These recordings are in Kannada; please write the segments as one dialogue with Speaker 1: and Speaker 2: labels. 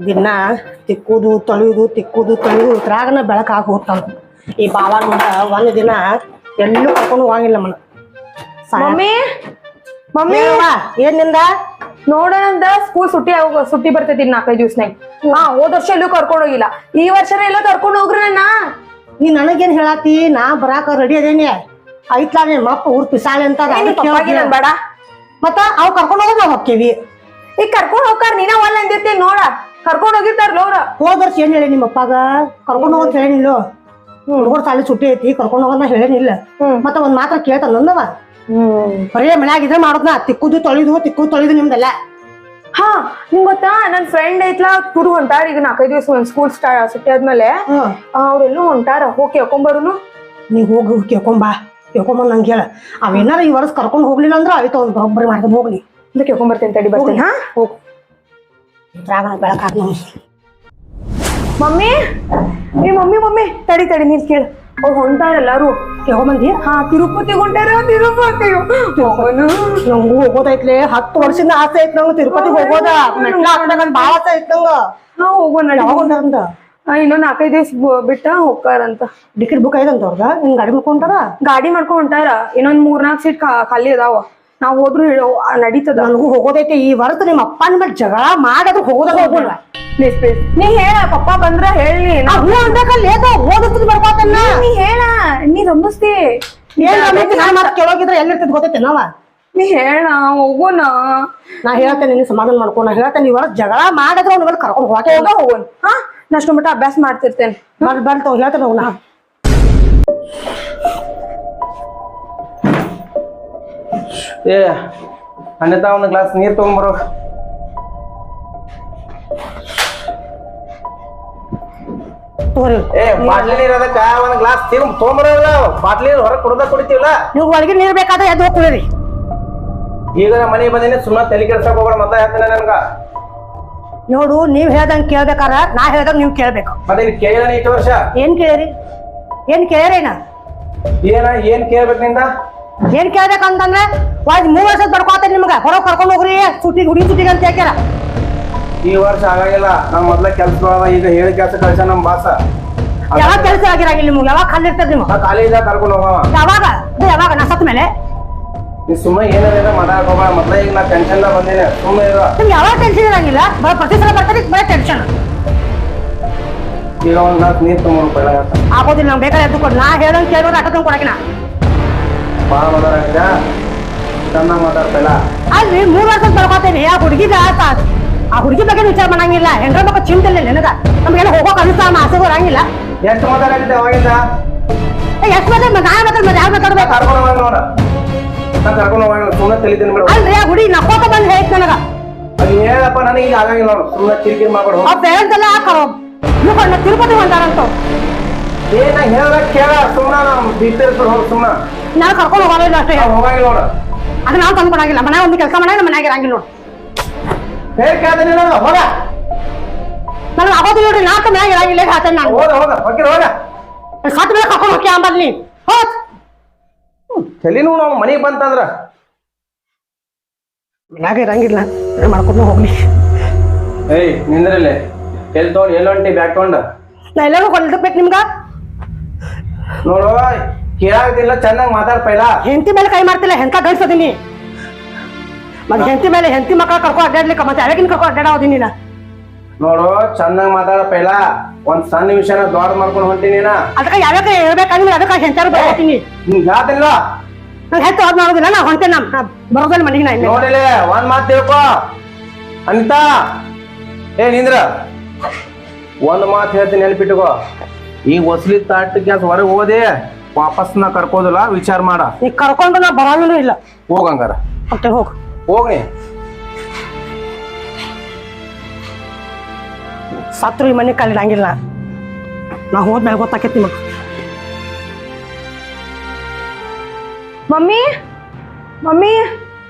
Speaker 1: ದಿನ ತಿಕ್ಕುದು ತೊಳೆಯುದು ಇದ್ರಾಗನ ಬೆಳಕಾಗಿ ಹೋಗ್ತಾವ. ಈ ಬಾವ ನೋಡ ಒಂದ್ ದಿನ ಎಲ್ಲೂ ಕರ್ಕೊಂಡು ಹೋಗಂಗಿಲ್ಲ ಮನ.
Speaker 2: ಮಮ್ಮಿ ಮಮ್ಮಿ
Speaker 1: ಏನಿಂದ
Speaker 2: ನೋಡೋಣಂದ ಸ್ಕೂಲ್ ಸುಟ್ಟಿ ಬರ್ತೈತಿ 4-5 ದಿವ್ಸನಾಗ. ಹೋದ ವರ್ಷ ಎಲ್ಲೂ ಕರ್ಕೊಂಡ್ ಹೋಗಿಲ್ಲ, ಈ ವರ್ಷನ ಎಲ್ಲ ಕರ್ಕೊಂಡ್ ಹೋಗ್ರಿ ನನ್ನ.
Speaker 1: ನೀ ನನಗೇನ್ ಹೇಳಾತಿ? ನಾ ಬರಾಕ ರೆಡಿ ಅದೇನಿ ಐತ್ಲಾ ನಿಮ್ಮ ಅಪ್ಪ ಊರ್ ಪಿಸಾಳೆ ಅಂತ
Speaker 2: ಬೇಡ
Speaker 1: ಮತ್ತ ಅವ್ ಕರ್ಕೊಂಡ್ ಹೋಗೋದ್ ನಾವ್ ಹೋಕ್ಕೇವಿ.
Speaker 2: ಈಗ ಕರ್ಕೊಂಡ್ ಹೋಗ್ತಾರ, ನೀನ ಒಳ್ಳೆ ಅಂದಿರ್ತೀನಿ ನೋಡ. ಕರ್ಕೊಂಡ್ ಹೋಗಿರ್ತಾರಲ್ಲ ಅವ್ರ.
Speaker 1: ಹೋದ ವರ್ಷ ಏನ್ ಹೇಳಿ ನಿಮ್ಮ ಅಪ್ಪಗ ಕರ್ಕೊಂಡ್ ಹೋಗೋದ್ ಹೇಳೇನಿಲ್ಲ. ಹುಡುಗರು ಸಾಲಿ ಸುಟ್ಟಿ ಐತಿ ಕರ್ಕೊಂಡ್ ಹೋಗೋದ್ ಹೇಳೇನಿಲ್ಲ. ಮತ್ತ ಒಂದ್ ಮಾತ್ರ ಕೇಳ್ತಾನ ನಂದವ. ಬರೇ ಮನ್ಯಾಗ ಇದ್ರೆ ಮಾಡೋದ್ನ ತಿಕ್ಕುದು ತೊಳಿದು ನಿಮ್ದೆಲ್ಲ.
Speaker 2: ಹಾ ನಿಂಗ್ ಗೊತ್ತಾ, ನನ್ ಫ್ರೆಂಡ್ ಐತ್ಲಾ ತುರು ಹೊಂಟಾರ ಈಗ 4-5 ದಿವಸ ಸ್ಕೂಲ್ ಸುಟ್ಟಿ ಆದ್ಮೇಲೆ. ಅವ್ರೆಲ್ಲೂ ಹೊಂಟಾರ, ಹೋಗಿ ಕೇಳ್ಕೊಂಬರುನು.
Speaker 1: ನೀ ಹೋಗಿ ಕೇಳ್ಕೊಂಬಂದ್ ನಂಗೆ ಹೇಳ. ಅವೇನಾರ ಈ ವರ್ಷ ಕರ್ಕೊಂಡ್ ಹೋಗ್ಲಿಲ್ಲ ಅಂದ್ರ ಆಯ್ತು ಅವ್ನು ಬರೋಬ್ಬರಿ ಮಾಡ್ಕೊಂಡು ಹೋಗ್ಲಿ.
Speaker 2: ಕೇಳ್ಕೊಂಬರ್ತೇನೆ, ತಡಿ ಬರ್ತೀನಿ. ಹಾ
Speaker 1: ಹೋಗು, ಬೆಳಕಾಗ
Speaker 2: ಮಮ್ಮಿ. ಮಮ್ಮಿ ತಡಿ ನೀನ್ ಕೇಳು. ಅವ್ರು ಹೊಂಟಾರ ಎಲ್ಲಾರು.
Speaker 1: ಕೇಳ್ಕೊಂಬಂದಿ?
Speaker 2: ಹಾ ತಿರುಪತಿ ಹೊಂಟಾರ.
Speaker 1: ನಂಗೂ ಹೋಗೋದೈತ್ಲೆ, 10 ವರ್ಷದಿಂದ ಆಸೆ ಐತ್ ನಂಗೆ ತಿರುಪತಿಗೆ ಹೋಗೋದ. ಬಾಳ ಆಸೆ ಐತ್ ನಂಗ.
Speaker 2: ಹಾ ಹೋಗೋಣ.
Speaker 1: ಯಾವಾಗ
Speaker 2: ಇನ್ನೊಂದ್ 4-5 ದಿವಸ ಬಿಟ್ಟ ಹೋಗ್ತಾರಂತ.
Speaker 1: ಟಿಕೆಟ್ ಬುಕ್ ಐತಂತ ಅವ್ರದ? ನಿನ್ ಗಾಡಿ ಮಾಡ್ಕೊಂಡಾರ?
Speaker 2: ಗಾಡಿ ಮಾಡ್ಕೊಂಡ್ ಹೊಂಟಾರ. ಇನ್ನೊಂದ್ 3-4 ಸೀಟ್ ಖಾಲಿ ಅದಾವ. ನಾವ್ ಹೋದ್ರು ನಡೀತದ.
Speaker 1: ನನಗೂ ಹೋಗೋದೈತೆ ಈ ವರ್ಷ. ನಿಮ್ಮ ಅಪ್ಪನ ಮೇಲೆ ಜಗಳ ಮಾಡಾದ್ರು ಹೋಗೋದಾಗ ಹೋಗಲ್ಲ.
Speaker 2: ನೀ ಹೇಳ, ಪಪ್ಪ ಬಂದ್ರ ಹೇಳಿ.
Speaker 1: ಓದಿಸ್ತಿದ್ ಬರ್ಕೋತೇನ.
Speaker 2: ನೀ ಹೇಳ, ನೀ ರಮಿಸ್ತಿ.
Speaker 1: ಕೇಳೋಗಿದ್ರೆ ಎಲ್ಲಿರ್ತದ ಗೊತ್ತೈತೆ ನಾವ.
Speaker 2: ನೀ ಹೇಳ, ಹೋಗೋಣ.
Speaker 1: ನಾ ಹೇಳ್ತೇನೆ, ನೀನ್ ಸಮಾಧಾನ ಮಾಡ್ಕೊ. ನಾ ಹೇಳ್ತೇನೆ, ಈ ವರ್ಷ ಜಗಳ ಮಾಡಿದ್ರೆ ಅವ್ನ ಮೇಲೆ ಕರ್ಕೊಂಡು
Speaker 2: ಹೋಗೋಣ. ಹಾ ನಷ್ಟು ಮಟ್ಟ ಅಭ್ಯಾಸ ಮಾಡ್ತಿರ್ತೇನೆ.
Speaker 1: ಬರ್ತಾವ ಹೇಳ್ತೇನೆ ಹೋಗೋಣ.
Speaker 3: ಏ ಅನ್ಯತಾ ಒಂದು ಗ್ಲಾಸ್ ನೀರ್ ತಗೊಂಡ್ಬರೋ. ಏ ಬಾಟ್ಲಿ ನೀರ್ ಅದಕ್ಕ ಒಂದ್ ಗ್ಲಾಸ್ ತಗೊಂಬರಲ್ಲ. ಬಾಟ್ಲಿ ನೀರ್ ಹೊರಗೆ ಕುಡ್ದ ಕುಡಿತೀವಲ್ಲ.
Speaker 1: ನೀವು ಒಳಗೆ ನೀರ್ ಬೇಕಾದ್ರೆ ಎದ್ದು ಹೋಗ್ಕೊಳ್ಳಿ.
Speaker 3: ಈಗ ನಮ್ಮ ಮನೆಗೆ ಬಂದಿನಿ, ಸುಮ್ಮನೆ ತಲೆ ಕೆಡ್ಸಕ್ ಹೋಗೋಣ. ಮತ್ತೆ ಹೇಳ್ತೇನೆ ನನ್ಗ
Speaker 1: ನೋಡು, ನೀವ್ ಹೇಳ್ದಂಗ್ ಕೇಳ್ಬೇಕಾರ, ನಾ ಹೇಳ್ದಂಗ್ ನೀವ್ ಕೇಳ್ಬೇಕು.
Speaker 3: ಮತ್ತೆ ಕೇಳ 8 ವರ್ಷ
Speaker 1: ಏನ್ ಕೇಳಿರಿ?
Speaker 3: ಏನ್ ಕೇಳ್ಬೇಕು ನಿಂದ?
Speaker 1: ಏನ್ ಕೇಳ್ಬೇಕಂತಂದ್ರೆ 3 ವರ್ಷದ ಬರ್ಕೋತೇನೆ ನಿಮ್ಗ. ಹೊರಗೆ ಕರ್ಕೊಂಡು ಹೋಗ್ರಿ ಹುಡುಗಿ ಸುಟ್ಟಿಗೆ ಅಂತ ಹೇಳ್ಯಾರ.
Speaker 3: ಈ ವರ್ಷ ಆಗಾಗಿಲ್ಲ. ನಮ್ ಮೊದ್ಲ ಕೆಲ್ಸದೊಳಗ ಈಗ ಹೇಳಿ ಕೆಲ್ಸ ಕಳ್ಸ ನಮ್ ಬಾಸ.
Speaker 1: ಯಾವಾಗ ಕೆಲಸ ಆಗಿರಂಗಿಲ್ಲ ನಿಮ್ಗೆ? ಯಾವಾಗ ಖಾಲಿ ಇರ್ತದ ನಿಮ್ಗೆ?
Speaker 3: ಕಾಲೇಜಾಗ ಕರ್ಕೊಂಡು ಹೋಗವ.
Speaker 1: ಯಾವಾಗ ನಾ ಸತ್ ಮೇಲೆ?
Speaker 3: ನೀ ಸುಮ್ಮನೆ ಏನಾರ ಮಾತಾಡಕ್ ಹೋಗ. ಮೊದ್ಲ ಈಗ ನಾ ಟೆನ್ಷನ್ ಬಂದೇನೆ. ಸುಮ್ಮನೆ ಇರೋ.
Speaker 1: ನಿಮ್ಗೆ ಯಾವಾಗ ಟೆನ್ಷನ್ ಇರಂಗಿಲ್ಲ. ಪ್ರತಿ ಸಲ ಬರ್ತಾರೆ ಬರೀ ಟೆನ್ಷನ್.
Speaker 3: ಈಗ ಒಂದ್ ಗ್ಲಾಸ್ ನೀರ್ ತಗೊಂಡ್ರು
Speaker 1: ಆಗೋದಿಲ್ಲ. ನಮ್ಗೆ ಬೇಕಾದ್ರೆ ಎದ್ದು ಕೊಡು. ನಾ ಹೇಳ್ದಂಗೆ ಕೇಳೋದು ಅಟ ತಂದು ಕೊಡಕಿನ
Speaker 3: ಬಾಳ ಮಾತಾಡ ಚೆನ್ನಾಗ್ ಮಾತಾಡ್ತಲ್ಲ.
Speaker 1: ಅಲ್ಲಿ 3 ವರ್ಷದ ಬರ್ಕೋತೇನೆ. ಆ ಹುಡುಗಿ ಬಗ್ಗೆ ವಿಚಾರ ಮಾಡಂಗಿಲ್ಲ. ಹೆಂಡ್ರ ಬಗ್ಗೆ ಚಿಂತಿಲ್ಲ ನಿನಗ. ನಮ್ಗೆಲ್ಲ ಹೋಗೋಕೆ ಅನಿಸ್ತಾ ಆಸೆ ಬರಂಗಿಲ್ಲ.
Speaker 3: ಎಷ್ಟು ಮಾತಾಡಿದ್ದೆ ಅವಾಗಿಂದ?
Speaker 1: ಎಷ್ಟು ಯಾರು ಮಾತಾಡ್ಬೇಕು?
Speaker 3: ಕರ್ಕೊಂಡು ಹೋಗ ನೋಡ. ನಾ ಕರ್ಕೊಂಡು ಹೋಗಂಗಿಲ್ಲ. ಸುಮ್ಮನೆ ತಿಳಿತೀನಿ ಬಿಡು.
Speaker 1: ಅಲ್ರಿ ಆ ಹುಡುಗಿ ನಕ್ಕೋತ ಬಂದು ಹೇಳ್ತ ನನಗ.
Speaker 3: ಅದು ಹೇಳಪ್ಪ, ನನಗೆ ಈಗ ಆಗಂಗಿಲ್ಲ ನೋಡು. ಸುಮ್ಮನೆ ಕಿರಿಕಿರಿ ಮಾಡ್ಬೇಡ.
Speaker 1: ಆ ಪೇರೆಂಟ್ಸ್ ಎಲ್ಲ ತಿರುಪತಿ ಹೊಂಟಾರಂತ.
Speaker 3: ಏನ ಹೇಳ್ದ ಕೇಳ. ಸುಮ್ಮನೆ ನಾವು ಡೀಟೇಲ್ಸ್ ಹೋಗಿ ಸುಮ್ಮನೆ
Speaker 1: ನಾನು ಕರ್ಕೊಂಡು ಹೋಗೋದಿಲ್ಲ ಅಷ್ಟೇ.
Speaker 3: ಹೋಗಂಗಿಲ್ಲ ನೋಡ.
Speaker 1: ಅದು ನಾವು ತಂದು ಕೊಡಂಗಿಲ್ಲ. ಮನೆ ಒಂದು ಕೆಲಸ ಮಾಡಂಗಿಲ್ಲ, ಮನೆಯಾಗ ಇರಂಗಿಲ್ಲ ನೋಡು.
Speaker 3: ಹೇಳಿ ಕೇಳ್ತೀನಿ ನೋಡು. ಹೋಗ.
Speaker 1: ನನಗೆ ಆಗೋದಿಲ್ಲ ನೋಡ್ರಿ. ನಾಲ್ಕು ಮನೆಯಾಗ ಇರಂಗಿಲ್ಲ ಹೇಳ್ತೇನೆ ನಾನು.
Speaker 3: ಹೋಗ ಹೋಗಿರ ಹೋಗ.
Speaker 1: ಸತ್ ಮೇಲೆ ಕರ್ಕೊಂಡು ಹೋಗಿ ಅಂಬಲ್ ನೀ ಹೋತ್
Speaker 3: ತಲೆನೂ ನಾವು ಮನೆಗೆ ಬಂತಂದ್ರ
Speaker 1: ಮನ್ಯಾಗ ಇರಂಗಿಲ್ಲ. ಮಾಡ್ಕೊಂಡು ಹೋಗ್ಲಿ.
Speaker 3: ಏಯ್ ನಿಂದ್ರಲ್ಲೇ. ಎಲ್ಲಿ ತಗೊಂಡು ಎಲ್ಲೊಂಟಿ ಬ್ಯಾಗ್ ತಗೊಂಡ
Speaker 1: ನಾ ಎಲ್ಲರೂ ಹೊಲ್ಬೇಕು ನಿಮ್ಗ.
Speaker 3: ನೋಡು, ಕೇಳಾಗ್ತಿಲ್ಲ. ಚೆನ್ನಾಗಿ ಮಾತಾಡ್ತಾ ಇಲ್ಲ.
Speaker 1: ಹೆಂಡತಿ ಮೇಲೆ ಕೈ ಮಾಡ್ತಿಲ್ಲ. ಹೆಂತ ಗಳಿಸೋದಿನಿ ಮತ್ತೆ ಹೆಂಡತಿ ಮೇಲೆ. ಹೆಂಡತಿ ಮಕ್ಕಳ ಕರ್ಕೊ ಅಡ್ಡಾಡ್ಲಿಕ್ಕ ಮತ್ತೆ ಯಾವಾಗಿನ ಕರ್ಕೊ ಅಡ್ಡಾಡೋದಿ ನೀನ.
Speaker 3: ನೋಡು, ಚೆನ್ನಾಗಿ ಮಾತಾಡಪ್ಪ ಇಲ್ಲ. ಒಂದ್ ಸಣ್ಣ ವಿಷಯನ ದೊಡ್ಡ ಮಾಡ್ಕೊಂಡು ಹೊಂಟೀನಿ.
Speaker 1: ಅದಕ್ಕೆ ಯಾವಾಗ ಹೇಳ್ಬೇಕಂದ್ರೆ ಅದಕ್ಕೆ ಹೆಂಚಾರು ಬರ್ತೀನಿ.
Speaker 3: ನಿಂಗೆ ಯಾತಿಲ್ಲ.
Speaker 1: ನಂಗೆ ಹೆಚ್ಚು ಹೋದ್ ಮಾಡೋದಿಲ್ಲ. ನಾ ಹೊಂಟೇನೆ. ಬರೋದಿಲ್ಲ ಮನೆಗೆ. ನಾ
Speaker 3: ನೋಡಿಲ್ಲ ಒಂದ್ ಮಾತು ತಿಳ್ಕೊ ಅನಿತಾ. ಏ ನಿಂದ್ರ, ಒಂದ್ ಮಾತು ಹೇಳ್ತೀನಿ ನೆನಪಿಟ್ಟುಕೋ. ಈಗ ಹೊಸಲಿ ತಾಟ್ ಗ್ಯಾಸ್ ಹೊರಗೆ ಹೋದೆ ವಾಪಸ್ ನಾ ಕರ್ಕೋದಿಲ್ಲ. ವಿಚಾರ ಮಾಡ.
Speaker 1: ನೀ ಕರ್ಕೊಂಡು ನಾ ಬರೋನು ಇಲ್ಲ.
Speaker 3: ಹೋಗಂಗಾರ
Speaker 1: ಮತ್ತೆ
Speaker 3: ಹೋಗ್ನಿ.
Speaker 1: ಸತ್ರು ಈ ಮನೆ ಕಲ್ಲಿಡಂಗಿಲ್ಲ. ನಾ ಹೋದ್ಮೇಲೆ ಗೊತ್ತಾಕೈತಿ ನಿಮಗೆ.
Speaker 2: Mummy mummy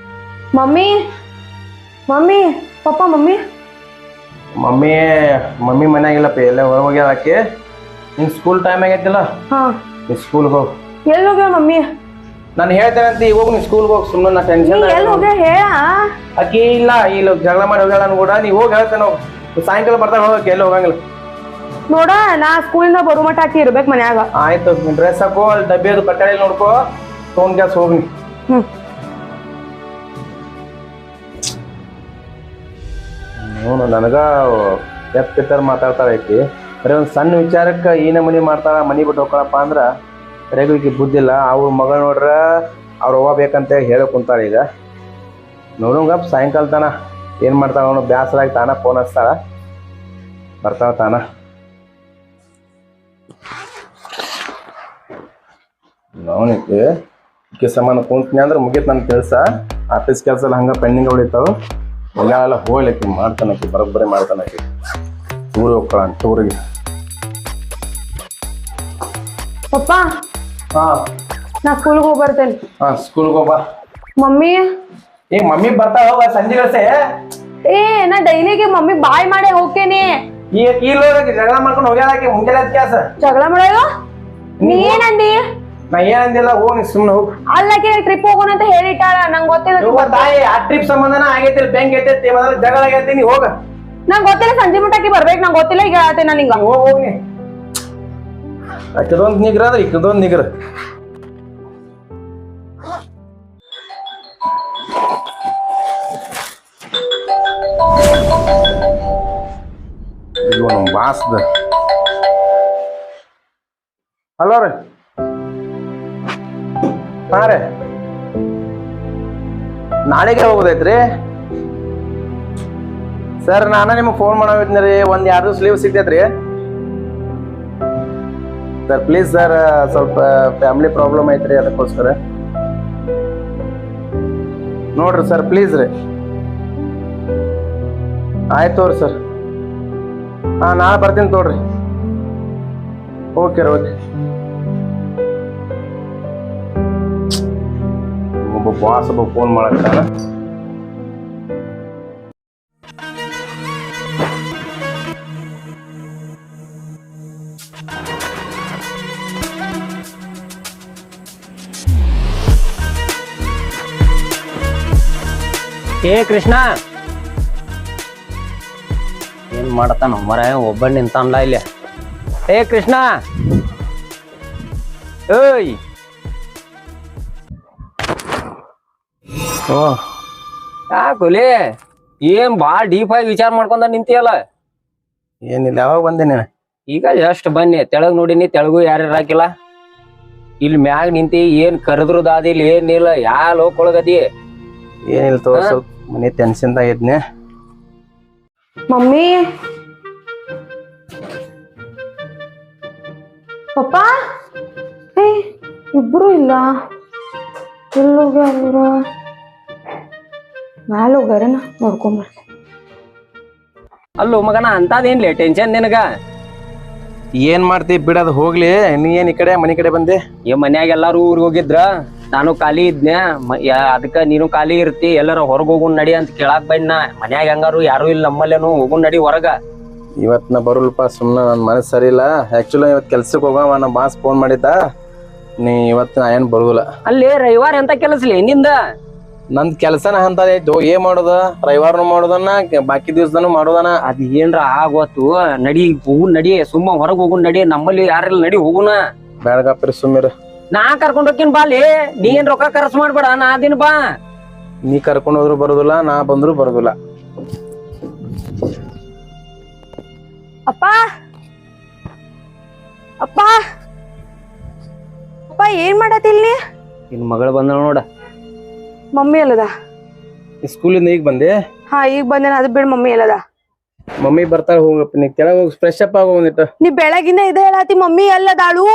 Speaker 2: mummy mummy papa mummy
Speaker 3: mummy ಮನ್ಯಾಗಿಲ್ಲಪ್ಪ. ಎಲ್ಲ ಹೊರ ಹೋಗ್ಯಾರ. ಆಕಿ ನಿನ್ ಸ್ಕೂಲ್ ಟೈಮ್ ಆಗೈತಿಲ್ಲ.
Speaker 2: ಹಾ
Speaker 3: ನೀ ಸ್ಕೂಲ್ಗೆ ಹೋಗ್.
Speaker 2: ಎಲ್ಲಿ ಹೋಗ್ಯ ಮಮ್ಮಿ?
Speaker 3: ನಾನು ಹೇಳ್ತೇನೆ ಅಂತ ಈಗ ಹೋಗಿ ನೀ ಸ್ಕೂಲ್ಗೆ ಹೋಗಿ. ಸುಮ್ಮನೆ ನಾ ಟೆನ್ಷನ್.
Speaker 2: ಎಲ್ಲಿ ಹೋಗ್ಯ ಹೇಳ.
Speaker 3: ಆಕಿ ಇಲ್ಲ ಜಗಳ ಮಾಡಿ ಹೋಗ್ಯಾಳ ಕೂಡ. ನೀ ಹೋಗಿ ಹೇಳ್ತೇನೆ. ಸಾಯಂಕಾಲ ಬರ್ತಾಗ ಹೋಗಕ್ಕೆ ಎಲ್ಲಿ ಹೋಗಂಗಿಲ್ಲ.
Speaker 2: ನೋಡ ನಾ ಸ್ಕೂಲಿಂದ ಬರು ಮಟ್ಟ ಹಾಕಿ ಇರ್ಬೇಕು ಮನ್ಯಾಗ.
Speaker 3: ಆಯ್ತು ಡ್ರೆಸ್ ಹಾಕೋ, ಅಲ್ಲಿ ಡಬ್ಬಿ ಅದು ಕಟ್ಟಳೆ ನೋಡ್ಕೋ, ತೊಗೊಂಡ್ ಗ್ಯಾಸ್ ಹೋಗಿ. ನನಗ ಎತ್ತಿತ್ತಾರ ಮಾತಾಡ್ತಾಳ ಐತಿ. ಬರೀ ಒಂದ್ ಸಣ್ಣ ವಿಚಾರಕ್ಕ ಏನೇ ಮನಿ ಮಾಡ್ತಾಳ, ಮನಿ ಬಿಟ್ಟು ಹೋಗ್ಕೊಳಪ್ಪ ಅಂದ್ರ ಬರೀ ಬುದ್ಧಿಲ್ಲ. ಅವ್ರ ಮಗಳು ನೋಡ್ರ ಅವ್ರ ಅವ್ವ ಬೇಕಂತ ಹೇಳಿ ಕುಂತಾಳ. ಈಗ ನೋಡಂಗ ಸಾಯಂಕಾಲ ತಾನ ಏನ್ ಮಾಡ್ತಾಳ ಅವನು, ಬ್ಯಾಸರಾಗಿ ತಾನ ಫೋನ್ ಹಚ್ತಾಳ, ಬರ್ತಾಳ ತಾನ. ಅವನಿಗೆ ಈಕೆ ಸಮಾನ ಕುಂತ್ನಿ ಅಂದ್ರೆ ಮುಗೀತು ನನ್ನ ಕೆಲಸ. ಆಫೀಸ್ ಕೆಲಸ ಎಲ್ಲ ಹಂಗ ಪೆಂಡಿಂಗ್ ಹೊಡಿತಾವ. ಎಲ್ಲ ಹೋಗ್ಲಿಕ್ಕೆ ಮಾಡ್ತಾನಕಿ, ಬರೋಬ್ಬರಿ ಮಾಡ್ತಾನಕಿ. ಊರಿಗೆ ಹೋಗ್ಕೊಳ ಅಂತ ಊರಿಗೆ.
Speaker 2: ಪಪ್ಪ
Speaker 3: ಹಾ
Speaker 2: ನಾ ಸ್ಕೂಲ್ಗೆ ಹೋಗಿ ಬರ್ತೇನೆ.
Speaker 3: ಹಾ ಸ್ಕೂಲ್ಗೆ ಹೋಗ್ಬಾ.
Speaker 2: ಮಮ್ಮಿ
Speaker 3: ಈಗ ಮಮ್ಮಿ ಬರ್ತಾಳ, ಹೋಗ ಸಂಜೆ ಗಳಸೆ.
Speaker 2: ಏ ನಾ ಡೈಲಿಗೆ ಮಮ್ಮಿ ಬಾಯ್ ಮಾಡೇ ಹೋಗ್ತೇನೆ.
Speaker 3: ಈಗ ಜಗಳ ಮಾಡ್ಕೊಂಡು ಹೋಗ್ಯಾಳಾಕಿ ಮುಂಜಾನೆ ಕ್ಯಾಸ.
Speaker 2: ಜಗಳ ಮಾಡೋದು ನೀ ಏನಂದಿ?
Speaker 3: ನಾ ಏನಂದಿಲ್ಲ, ಹೋಗಿ ಸುಮ್ಮನೆ ಹೋಗಿ.
Speaker 2: ಅಲ್ಲಕ್ಕೆ ಟ್ರಿಪ್ ಹೋಗೋಣ ಅಂತ ಹೇಳಿಟ್ಟಾಳ, ನಂಗೆ ಗೊತ್ತಿಲ್ಲ.
Speaker 3: ತಾಯಿ ಆ ಟ್ರಿಪ್ ಸಂಬಂಧನ ಆಗೈತಿ, ಬ್ಯಾಂಕ್ ಐತೈತಿ, ಮೊದಲ ಜಗಳ ಆಗೈತಿ. ನೀ ಹೋಗ.
Speaker 2: ನಂಗೆ ಗೊತ್ತಿಲ್ಲ, ಸಂಜೆ ಮುಟ್ಟಕ್ಕೆ ಬರ್ಬೇಕು. ನಂಗೆ ಗೊತ್ತಿಲ್ಲ, ಈಗ ಹೇಳ್ತೆ ನಾನು ಹಿಂಗ.
Speaker 3: ಹೋಗಿ ಆಕಿದೊಂದು ನಿಗ್ರ ಅದ್ರ ಈಕಿದೊಂದು ನಿಗ್ರ. ಇದು ನಮ್ಮ ಬಾಸ್ದ. ಹಲೋ ರೀ. ಹಾ ರೀ, ನಾಳೆಗೆ ಹೋಗೋದೈತ್ರಿ ಸರ್. ನಾನು ನಿಮಗೆ ಫೋನ್ ಮಾಡೋದಿದ್ನ ರೀ, ಒಂದ್ 2 ದಿವಸ ಲೀವ್ ಸಿಗ್ತೈತ್ರಿ ಸರ್. ಪ್ಲೀಸ್ ಸರ್, ಸ್ವಲ್ಪ ಫ್ಯಾಮಿಲಿ ಪ್ರಾಬ್ಲಮ್ ಐತ್ರಿ, ಅದಕ್ಕೋಸ್ಕರ ನೋಡ್ರಿ ಸರ್, ಪ್ಲೀಸ್ ರೀ. ಆಯ್ತು ತೋರಿ ಸರ್. ಹಾ ನಾಳೆ ಬರ್ತೀನಿ ತೋಡ್ರಿ. ಓಕೆ ರೀ, ಓಕೆ. ಒಬ್ಬ ಬಾಸ್ ಒಬ್ಬ ಫೋನ್ ಮಾಡಕ್ಕಾನ.
Speaker 4: ಏ ಕೃಷ್ಣ, ಏನ್ ಮಾಡತಾನ ಮರ, ಒಬ್ಬ ನಿಂತಾನಲ್ಲ ಇಲ್ಲಿ. ಏ ಕೃಷ್ಣ, ಏಯ್ ಯಾಕೋಲಿ ಏನ್ ಬಾಳ ಡೀಪ್ ಆಗಿ ವಿಚಾರ ಮಾಡ್ಕೊಂಡ ನಿಂತಿಯಲ್ಲ?
Speaker 3: ಏನಿಲ್ಲ, ಯಾವಾಗ ಬಂದೆ ನೀನು?
Speaker 4: ಈಗ ಜಸ್ಟ್ ಬನ್ನಿ, ತೆಳಗ್ ನೋಡಿನಿ, ತೆಳಗು ಯಾರು ಹಾಕಿಲ್ಲ. ಇಲ್ಲಿ ಮ್ಯಾಗ ನಿಂತಿ ಏನ್ ಕರೆದ್ರು ದಾದಿಲ್ ಏನಿಲ್ಲ, ಯಾ ಲೋಕೊಳಗದಿ?
Speaker 3: ಏನಿಲ್ಲ ತೋ, ಸ್ವಲ್ಪ ಮನೆ ಟೆನ್ಷನ್ ಇದ್ನೆ.
Speaker 2: ಮಮ್ಮಿ, ಪಪ್ಪ, ಏ ಇಬ್ರು ಇಲ್ಲ, ಎಲ್ಲೋಗ್ಯಾರ? ಮ್ಯಾಲ ಹೋಗ್ಯಾರನ, ನೋಡ್ಕೊಂಬರ್ತೀನಿ.
Speaker 4: ಅಲ್ಲೋ ಮಗನ, ಅಂತದೇನ್ಲಿ ಟೆನ್ಷನ್ ನಿನಗ?
Speaker 3: ಏನ್ ಮಾಡ್ತಿ ಬಿಡೋದು ಹೋಗ್ಲಿ. ನೀ ಏನ್ ಈ ಕಡೆ ಮನೆ ಕಡೆ ಬಂದೆ?
Speaker 4: ಏ ಮನ್ಯಾಗ ಎಲ್ಲಾರು ಊರಿಗೆ ಹೋಗಿದ್ರ, ನಾನು ಖಾಲಿ ಇದ್ನೆ. ಅದಕ್ಕ ನೀನು ಖಾಲಿ ಇರ್ತಿ, ಎಲ್ಲಾರ ಹೊರಗ್ ಹೋಗುನ್ ನಡಿ ಅಂತ ಕೇಳಾಕ್ ಬಣ್ಣ. ಮನ್ಯಾಗ ಹೆಂಗಾರು ಯಾರು ಇಲ್ಲ, ನಮ್ಮಲ್ಲೇನು ಹೋಗುನ್ ನಡಿ ಹೊರಗ.
Speaker 3: ಇವತ್ ನಾ ಬರುಲ್ಪ, ಸುಮ್ನ ನನ್ ಮನಸ್ಸು ಸರಿ ಇಲ್ಲ. ಆಕ್ಚುಲಿ ಇವತ್ ಕೆಲ್ಸಕ್ಕೆ ಹೋಗವ, ನಮ್ಮ ಬಾಸ್ ಫೋನ್ ಮಾಡಿದ್ದ. ನೀ ಇವತ್ ನಾ ಏನ್ ಬರುದಿಲ್ಲ.
Speaker 4: ಅಲ್ಲಿ ರವಿವಾರ ಎಂತ ಕೆಲಸಲಿ ನಿಂದ?
Speaker 3: ನಂದ್ ಕೆಲ್ಸನ ಅಂತ ಆಯ್ತು. ಏನ್ ಮಾಡೋದ, ರವಿವಾರನು ಮಾಡೋದನ್ನ, ಬಾಕಿ ದಿವ್ಸದನು ಮಾಡೋದನ.
Speaker 4: ಅದ್ ಏನ್ರ ಆಗೋತು, ನಡಿ ಹೋಗುನ್ ನಡಿ, ಸುಮ್ಮ ಹೊರಗ್ ಹೋಗುನ್ ನಡಿ, ನಮ್ಮಲ್ಲಿ ಯಾರಿಲ್ಲ, ನಡಿ ಹೋಗುನ.
Speaker 3: ಬೇಡಗಪ್ಪ ಸುಮ್ಮಿರ.
Speaker 4: ನಾ ಕರ್ಕೊಂಡ್ ಹೋಗ್ತೀನಿ ಬಾಲಿ, ನೀ ಏನ್ ರೊಕ್ಕ ಖರ್ಚು ಮಾಡ್ಬೇಡ, ನಾ ದಿನ ಬಾ.
Speaker 3: ನೀ ಕರ್ಕೊಂಡ್ ಹೋದ್ರು ಬರುದಿಲ್ಲ, ನಾ ಬಂದ್ರು ಬರುದಿಲ್ಲ.
Speaker 2: ಅಪ್ಪ, ಅಪ್ಪ, ಅಪ್ಪ, ಏನ್ ಮಾಡತ್ತಿಲ್ಲಿ?
Speaker 4: ನಿನ್ ಮಗಳು ಬಂದ ನೋಡ.
Speaker 2: ಮಮ್ಮಿ ಎಲ್ಲದ?
Speaker 3: ಸ್ಕೂಲಿಂದ ಈಗ ಬಂದೆ.
Speaker 2: ಹಾ ಈಗ ಬಂದೇನ, ಅದು ಬಿಡ್. ಮಮ್ಮಿ ಎಲ್ಲದ?
Speaker 3: ಮಮ್ಮಿ ಬರ್ತಾಳ, ಹೋಗಪ್ಪ. ನೀ ಕೆಳಗೆ ಹೋಗಿ ಫ್ರೆಶ್ ಅಪ್ ಆಗೋ ಒಂದಿಟ್ಟು.
Speaker 2: ನೀ ಬೆಳಗಿನ ಇದೇ ಹೇಳತಿ, ಮಮ್ಮಿ ಎಲ್ಲದಾಳು?